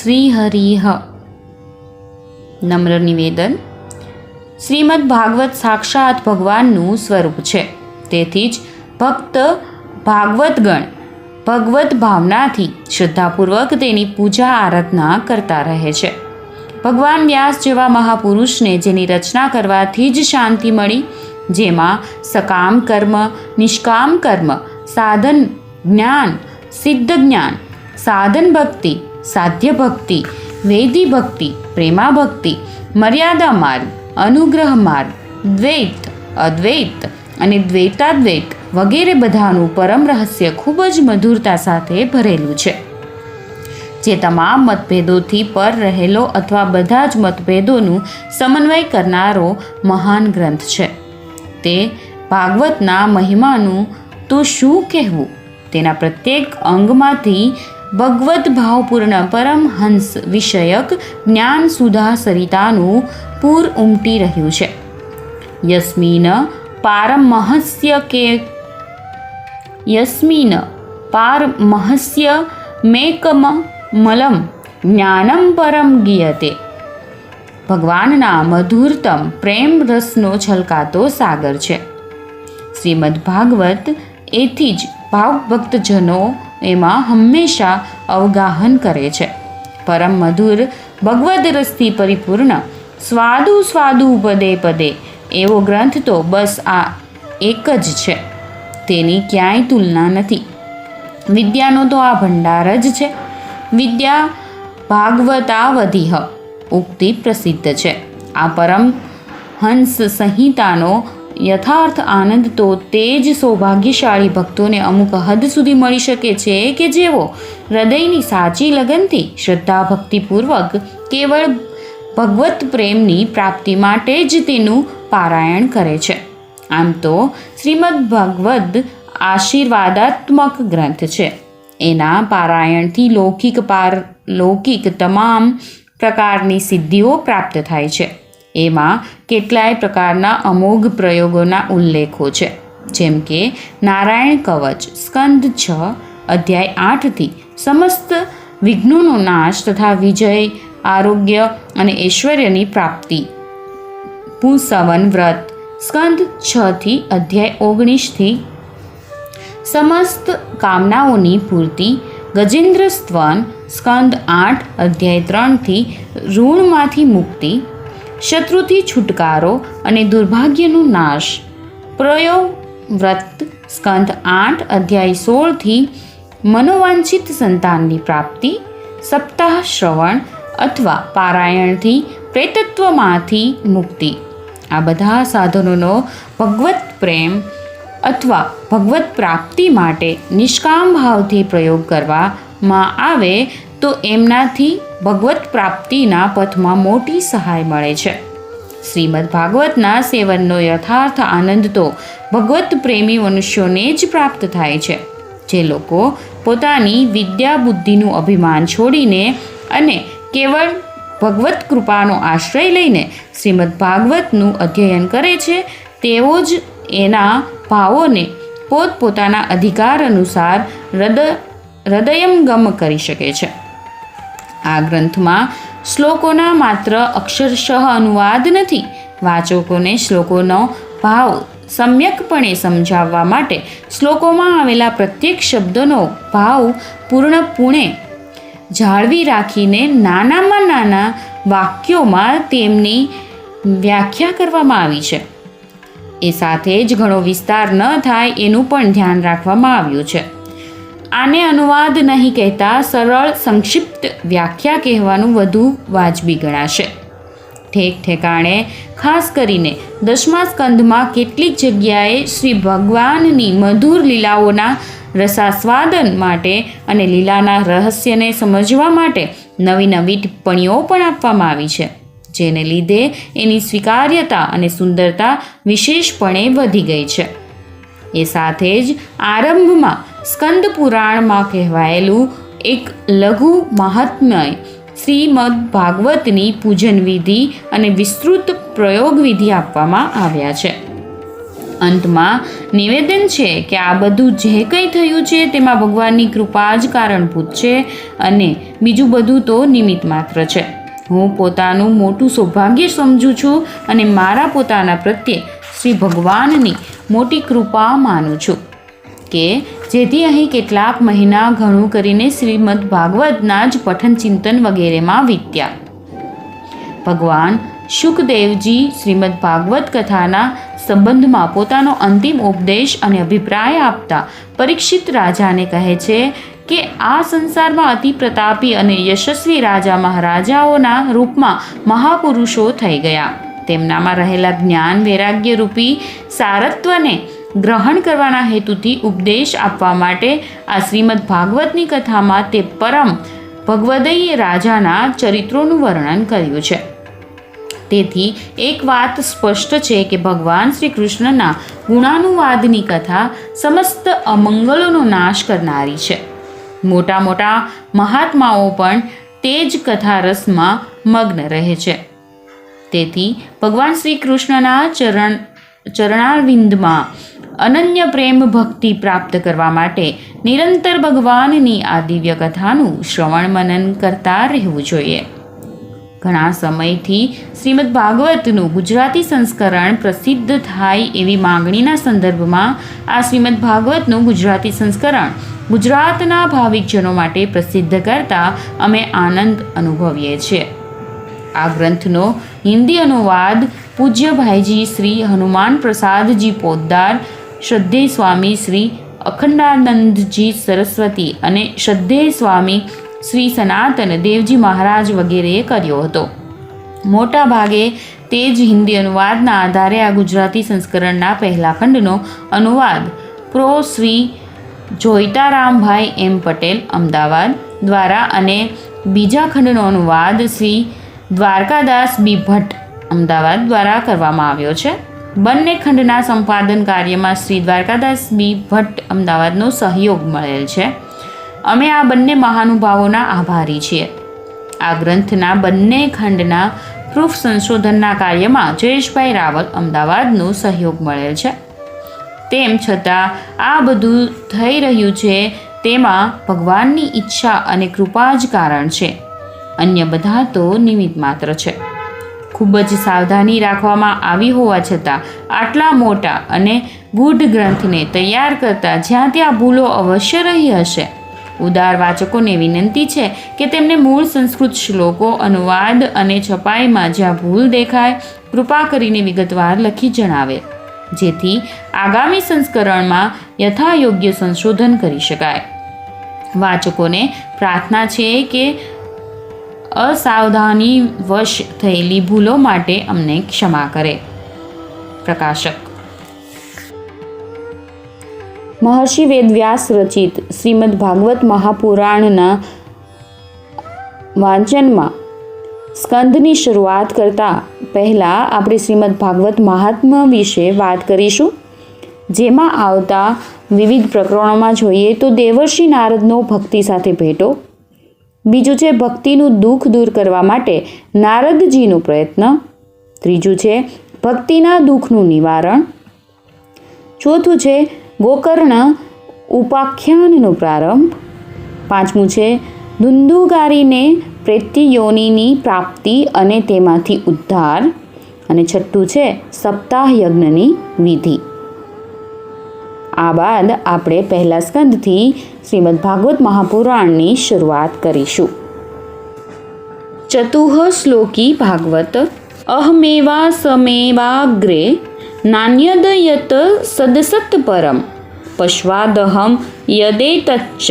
શ્રીહરિહ. નમ્ર નિવેદન. શ્રીમદ ભાગવત સાક્ષાત ભગવાનનું સ્વરૂપ છે. તેથી જ ભક્ત ભાગવતગણ ભગવત ભાવનાથી શ્રદ્ધાપૂર્વક તેની પૂજા આરાધના કરતા રહે છે. ભગવાન વ્યાસ જેવા મહાપુરુષને જેની રચના કરવાથી જ શાંતિ મળી, જેમાં સકામ કર્મ, નિષ્કામ કર્મ, સાધન જ્ઞાન, સિદ્ધ જ્ઞાન, સાધન ભક્તિ, સાધ્ય ભક્તિ, વૈદી ભક્તિ, પ્રેમા ભક્તિ, મર્યાદા માર્ગ, અનુગ્રહ માર્ગ, દ્વૈત, અદ્વૈત અને દ્વૈતાદ્વૈત વગેરે બધાનું પરમ રહસ્ય ખૂબ જ મધુરતા સાથે ભરેલું છે, જે તમામ મતભેદોથી પર રહેલો અથવા બધા જ મતભેદોનું સમન્વય કરનારો મહાન ગ્રંથ છે. તે ભાગવતના મહિમાનું તો શું કહેવું? તેના પ્રત્યેક અંગમાંથી ભગવદ્ ભાવપૂર્ણ પરમહંસ વિષયક જ્ઞાન સુધા સરિતાનું પૂર ઉમટી રહ્યું છે. યસ્મિન પારમહસ્ય મેકમલમ જ્ઞાનમ પરમ ગીયતે. ભગવાનના મધુરતમ પ્રેમ રસનો છલકાતો સાગર છે. શ્રીમદ ભાગવત એથી જ ભાવભક્તજનો એમાં હંમેશા અવગાહન કરે છે. પરમ મધુર ભગવદ રસથી પરિપૂર્ણ સ્વાદુ સ્વાદુ પદે પદે એવો ગ્રંથ તો બસ આ એક જ છે. તેની ક્યાંય તુલના નથી. વિદ્યાનો તો આ ભંડાર જ છે. વિદ્યા ભાગવતાવધિહ ઉક્તિ પ્રસિદ્ધ છે. આ પરમ હંસ સંહિતાનો યથાર્થ આનંદ તો તે જ સૌભાગ્યશાળી ભક્તોને અમુક હદ સુધી મળી શકે છે કે જેઓ હૃદયની સાચી લગનથી શ્રદ્ધા ભક્તિપૂર્વક કેવળ ભગવત પ્રેમની પ્રાપ્તિ માટે જ તેનું પારાયણ કરે છે. આમ તો શ્રીમદ ભાગવત આશીર્વાદાત્મક ગ્રંથ છે. એના પારાયણથી લૌકિક તમામ પ્રકારની સિદ્ધિઓ પ્રાપ્ત થાય છે. એમાં કેટલાય પ્રકારના અમોઘ પ્રયોગોના ઉલ્લેખો છે, જેમ કે નારાયણ કવચ સ્કંદ 6 અધ્યાય 8થી સમસ્ત વિઘ્નોનો નાશ તથા વિજય, આરોગ્ય અને ઐશ્વર્યની પ્રાપ્તિ. પુંસવન વ્રત સ્કંદ 6થી અધ્યાય 19થી સમસ્ત કામનાઓની પૂર્તિ. ગજેન્દ્ર સ્તવન સ્કંદ 8 અધ્યાય 3થી ઋણમાંથી મુક્તિ, શત્રુથી છુટકારો અને દુર્ભાગ્યનો નાશ. પ્રયોગ વ્રત સ્કંદ 8 અધ્યાય 16થી મનોવાંછિત સંતાનની પ્રાપ્તિ. સપ્તાહ શ્રવણ અથવા પારાયણથી પ્રેતત્વમાંથી મુક્તિ. આ બધા સાધનોનો ભગવત પ્રેમ અથવા ભગવત પ્રાપ્તિ માટે નિષ્કામ ભાવથી પ્રયોગ કરવામાં આવે તો એમનાથી ભગવત પ્રાપ્તિના પથમાં મોટી સહાય મળે છે. શ્રીમદ ભાગવતના સેવનનો યથાર્થ આનંદ તો ભગવત પ્રેમી મનુષ્યોને જ પ્રાપ્ત થાય છે, જે લોકો પોતાની વિદ્યા બુદ્ધિનું અભિમાન છોડીને અને કેવળ ભગવત કૃપાનો આશ્રય લઈને શ્રીમદ ભાગવતનું અધ્યયન કરે છે. તેઓ જ એના ભાવોને પોતપોતાના અધિકાર અનુસાર હૃદયંગમ કરી શકે છે. આ ગ્રંથમાં શ્લોકોના માત્ર અક્ષરશઃ અનુવાદ નથી. વાચકોને શ્લોકોનો ભાવ સમ્યકપણે સમજાવવા માટે શ્લોકોમાં આવેલા પ્રત્યેક શબ્દનો ભાવ પૂર્ણપણે જાળવી રાખીને નાનામાં નાના વાક્યોમાં તેમની વ્યાખ્યા કરવામાં આવી છે. એ સાથે જ ઘણો વિસ્તાર ન થાય એનું પણ ધ્યાન રાખવામાં આવ્યું છે. આને અનુવાદ નહીં કહેતા સરળ સંક્ષિપ્ત વ્યાખ્યા કહેવાનું વધુ વાજબી ગણાશે. ઠેક ઠેકાણે ખાસ કરીને 10મા સ્કંધમાં કેટલીક જગ્યાએ શ્રી ભગવાનની મધુર લીલાઓના રસાસ્વાદન માટે અને લીલાના રહસ્યને સમજવા માટે નવી નવી ટિપ્પણીઓ પણ આપવામાં આવી છે, જેને લીધે એની સ્વીકાર્યતા અને સુંદરતા વિશેષપણે વધી ગઈ છે. એ સાથે જ આરંભમાં સ્કંદ પુરાણમાં કહેવાયેલું એક લઘુ મહાત્મ્ય શ્રીમદ ભાગવતની પૂજન વિધિ અને વિસ્તૃત પ્રયોગ વિધિ આપવામાં આવ્યા છે. અંતમાં નિવેદન છે કે આ બધું જે કંઈ થયું છે તેમાં ભગવાનની કૃપા જ કારણભૂત છે અને બીજું બધું તો નિમિત્ત માત્ર છે. હું પોતાનું મોટું સૌભાગ્ય સમજું છું અને મારા પોતાના પ્રત્યે શ્રી ભગવાનની મોટી કૃપા માનું છું કે જેથી અહીં કેટલાક મહિના ઘણું કરીને શ્રીમદ ભાગવતના જ પઠન ચિંતન વગેરેમાં વીત્યા. ભગવાન શુકદેવજી શ્રીમદ ભાગવત કથાના સંબંધમાં પોતાનો અંતિમ ઉપદેશ અને અભિપ્રાય આપતા પરીક્ષિત રાજાને કહે છે કે આ સંસારમાં અતિ પ્રતાપી અને યશસ્વી રાજા મહારાજાઓના રૂપમાં મહાપુરુષો થઈ ગયા. તેમનામાં રહેલા જ્ઞાન વૈરાગ્ય રૂપી સારત્વને ગ્રહણ કરવાના હેતુથી ઉપદેશ આપવા માટે આ શ્રીમદ ભાગવતની કથામાં તે પરમ ભગવદય રાજાના ચરિત્રોનું વર્ણન કર્યું છે. તેથી એક વાત સ્પષ્ટ છે કે ભગવાન શ્રી કૃષ્ણના ગુણાનુવાદની કથા સમસ્ત અમંગલોનો નાશ કરનારી છે. મોટા મોટા મહાત્માઓ પણ તે જ કથા રસમાં મગ્ન રહે છે. તેથી ભગવાન શ્રી કૃષ્ણના ચરણારવિંદમાં અનન્ય પ્રેમ ભક્તિ પ્રાપ્ત કરવા માટે નિરંતર ભગવાનની આ દિવ્ય કથાનું શ્રવણ મનન કરતા રહેવું જોઈએ. ઘણા સમયથી શ્રીમદ ભાગવતનું ગુજરાતી સંસ્કરણ પ્રસિદ્ધ થાય એવી માંગણીના સંદર્ભમાં આ શ્રીમદ ભાગવતનું ગુજરાતી સંસ્કરણ ગુજરાતના ભાવિકજનો માટે પ્રસિદ્ધ કરતા અમે આનંદ અનુભવીએ છીએ. આ ગ્રંથનો હિન્દી અનુવાદ પૂજ્ય ભાઈજી શ્રી હનુમાન પ્રસાદજી પોદ્દાર, શ્રદ્ધેય સ્વામી શ્રી અખંડાનંદજી સરસ્વતી અને શ્રદ્ધેય સ્વામી શ્રી સનાતન દેવજી મહારાજ વગેરેએ કર્યો હતો. મોટા ભાગે તે જ હિન્દી અનુવાદના આધારે આ ગુજરાતી સંસ્કરણના પહેલા ખંડનો અનુવાદ પ્રો શ્રી જોઈતારામભાઈ એમ પટેલ અમદાવાદ દ્વારા અને બીજા ખંડનો અનુવાદ શ્રી દ્વારકાદાસ બી ભટ્ટ અમદાવાદ દ્વારા કરવામાં આવ્યો છે. બંને ખંડના સંપાદન કાર્યમાં શ્રી દ્વારકાદાસ બી ભટ્ટ અમદાવાદનો સહયોગ મળેલ છે. અમે આ બંને મહાનુભાવોના આભારી છીએ. આ ગ્રંથના બંને ખંડના પ્રૂફ સંશોધનના કાર્યમાં જયેશભાઈ રાવલ અમદાવાદનો સહયોગ મળેલ છે. તેમ છતાં આ બધું થઈ રહ્યું છે તેમાં ભગવાનની ઈચ્છા અને કૃપા જ કારણ છે. અન્ય બધા તો નિમિત્ત માત્ર છે. ખૂબ જ સાવધાની રાખવામાં આવી હોવા છતાં આટલા મોટા અને ગૂઢ ગ્રંથને તૈયાર કરતા જ્યાં ત્યાં ભૂલો અવશ્ય રહી હશે. ઉદાર વાચકોને વિનંતી છે કે તેમને મૂળ સંસ્કૃત શ્લોકો અનુવાદ અને છપાઈમાં જ્યાં ભૂલ દેખાય કૃપા કરીને વિગતવાર લખી જણાવે, જેથી આગામી સંસ્કરણમાં યથાયોગ્ય સંશોધન કરી શકાય. વાચકોને પ્રાર્થના છે કે અસાવધાનીવશ થયેલી ભૂલો માટે અમને ક્ષમા કરે. પ્રકાશક મહર્ષિ વેદવ્યાસ રચિત શ્રીમદ ભાગવત મહાપુરાણના વાંચનમાં સ્કંદની શરૂઆત કરતાં પહેલાં આપણે શ્રીમદ ભાગવત મહાત્મ્ય વિશે વાત કરીશું. જેમાં આવતા વિવિધ પ્રકરણોમાં જોઈએ તો દેવર્ષિ નારદનો ભક્તિ સાથે ભેટો, બીજું છે ભક્તિનું દુઃખ દૂર કરવા માટે નારદજીનો પ્રયત્ન, ત્રીજું છે ભક્તિના દુઃખનું નિવારણ, ચોથું છે ગોકર્ણ ઉપાખ્યાનનો પ્રારંભ, પાંચમું છે ધુંધુકારીને પ્રેત્યયોનિની પ્રાપ્તિ અને તેમાંથી ઉદ્ધાર, અને છઠ્ઠું છે સપ્તાહ યજ્ઞની વિધિ. આ બાદ આપણે પહેલા સ્કંદથી શ્રીમદ ભાગવત મહાપુરાણની શરૂઆત કરીશું. ચતુઃ શ્લોકી ભાગવત અહમેવા સમેવાગ્રે નાન્યદ યત સદસત પરમ પશ્વાદહમ યદેતચ્ચ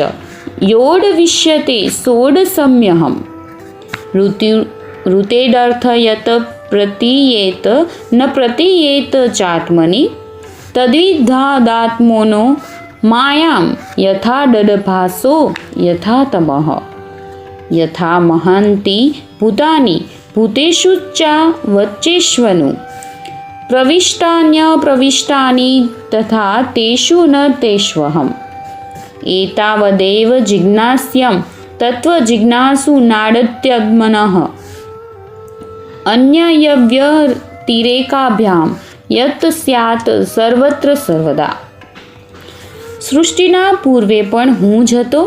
યોડવિષ્યતે સોડસમ્યહમ ઋતેડર્થ યત પ્રતીયેત ન પ્રતીયેત ચાત્મનિ તદ્વિધાદાત્મનો માયામ યથા દડભાસો યથા તમઃ યથા મહાંતિ ભૂતાની ભૂતેષુ ચા વચ્ચેષ્વનું પ્રવિષ્ટાન્યપ્રવિષ્ટાની તથા તેષુ ન તેષ્વહમ એતાવદેવ જિજ્ઞાસ્યમ તત્વજિજ્ઞાસુ નાડત્યગ્મનઃ અન્યયવ્યતિરેકાભ્યામ યત સ્યાત સર્વત્ર સર્વદા. સૃષ્ટિના પૂર્વે પણ હું જ હતો,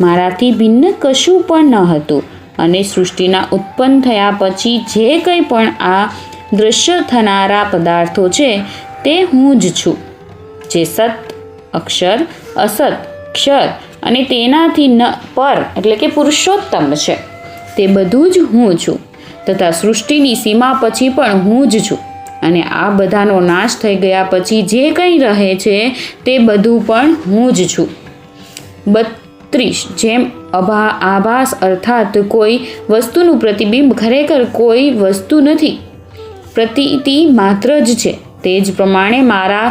મારાથી ભિન્ન કશું પણ ન હતું, અને સૃષ્ટિના ઉત્પન્ન થયા પછી જે કંઈ પણ આ દૃશ્ય થનારા પદાર્થો છે તે હું જ છું, જે સત, અક્ષર, અસત, ક્ષર અને તેનાથી ન પર એટલે કે પુરુષોત્તમ છે, તે બધું જ હું છું, તથા સૃષ્ટિની સીમા પછી પણ હું જ છું, અને આ બધાનો નાશ થઈ ગયા પછી જે કંઈ રહે છે તે બધું પણ હું જ છું. 32. જેમ આભાસ અર્થાત કોઈ વસ્તુનું પ્રતિબિંબ ખરેખર કોઈ વસ્તુ નથી, પ્રતીતિ માત્ર જ છે, તે જ પ્રમાણે મારા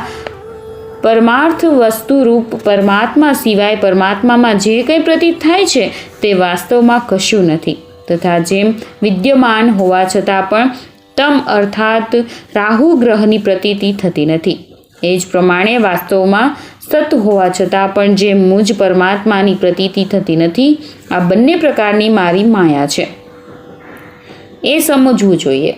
પરમાર્થ વસ્તુરૂપ પરમાત્મા સિવાય પરમાત્મામાં જે કંઈ પ્રતીત થાય છે તે વાસ્તવમાં કશું નથી. તથા જેમ વિદ્યમાન હોવા છતાં પણ તમ અર્થાત રાહુ ગ્રહની પ્રતીતિ થતી નથી, એ જ પ્રમાણે વાસ્તવમાં સત હોવા છતાં પણ જે મુજ પરમાત્માની પ્રતીતિ થતી નથી, આ બંને પ્રકારની મારી માયા છે એ સમજવું જોઈએ.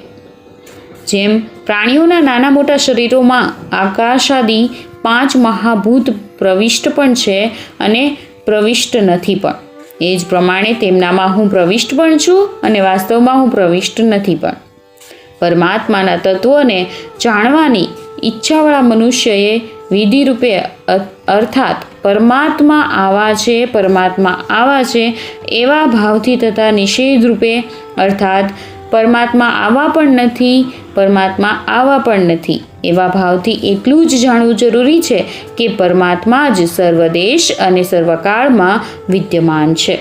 જેમ પ્રાણીઓના નાના મોટા શરીરોમાં આકાશાદી 5 મહાભૂત પ્રવિષ્ટ પણ છે અને પ્રવિષ્ટ નથી પણ, એ જ પ્રમાણે તેમનામાં હું પ્રવિષ્ટ પણ છું અને વાસ્તવમાં હું પ્રવિષ્ટ નથી પણ. પરમાત્માના તત્વોને જાણવાની ઈચ્છાવાળા મનુષ્યએ વિધિરૂપે અર્થાત પરમાત્મા આવા છે, પરમાત્મા આવા છે એવા ભાવથી તથા નિષેધરૂપે અર્થાત પરમાત્મા આવા પણ નથી, પરમાત્મા આવા પણ નથી એવા ભાવથી એટલું જ જાણવું જરૂરી છે કે પરમાત્મા જ સર્વદેશ અને સર્વકાળમાં વિદ્યમાન છે.